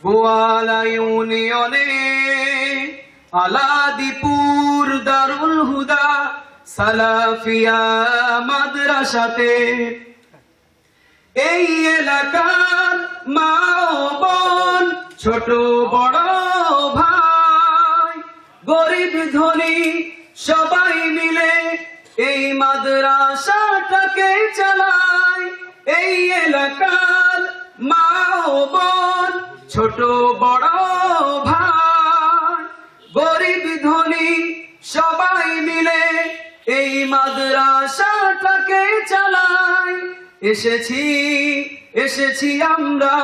গোয়ালা ইউনিয়নে আলাদিপুর দারুল হুদা সালাফিয়া মাদ্রাসাতে এই এলাকার মা ও বোন, ছোট বড় ভাই, গরিব ধনী সবাই মিলে এই মাদ্রাসাটাকে চালায়। এই এলাকার মা ও বোন, ছোট বড় ভাই, গরিব ধনী সবাই মিলে এই মাদ্রাসাটাকে চালায়। এসেছি আমরা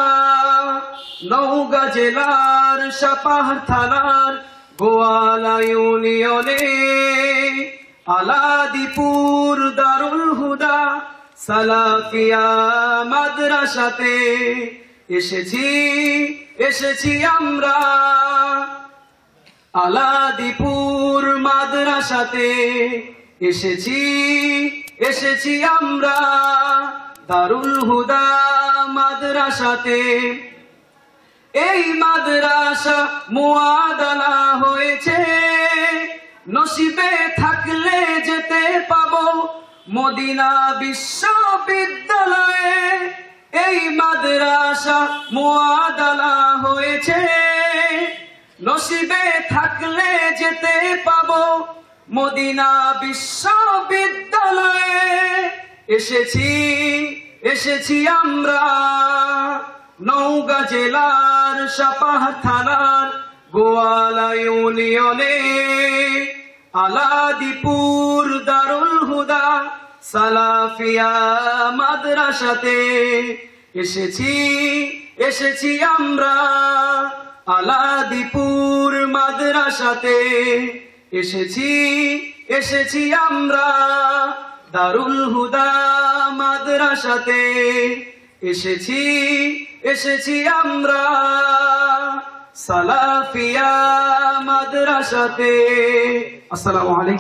নওগাঁ জেলার সাপাহার থানার গোয়ালা ইউনিয়নে আলাদিপুর দারুল হুদা সালাফিয়া মাদ্রাসাতে। এসেছি আমরা আলাদিপুর মাদ্রাসাতে। এসেছি আমরা দারুল হুদা মাদ্রাসাতে। এই মাদ্রাসা মুআদালা হয়েছে, নসিবে থাকলে যেতে পাবো মদিনা বিশ্ববিদ্যালয়ে। এই মাদ্রাসা মুআদালা হয়েছে, নসিবে থাকলে যেতে পাবো মদিনা বিশ্ববিদ্যালয়ে। এসেছি আমরা নওগাঁ জেলার সাপাহার থানার গোয়ালা ইউনিয়নে আলাদিপুর দারুল হুদা সালাফিয়া মাদ্রাসাতে। এসেছি আমরা আলাদিপুর মাদ্রাসাতে। এসেছি আমরা দারুল হুদা মাদ্রাসাতে। এসেছি আমরা সালাফিয়া মাদ্রাসাতে। আসসালামু আলাইকুম।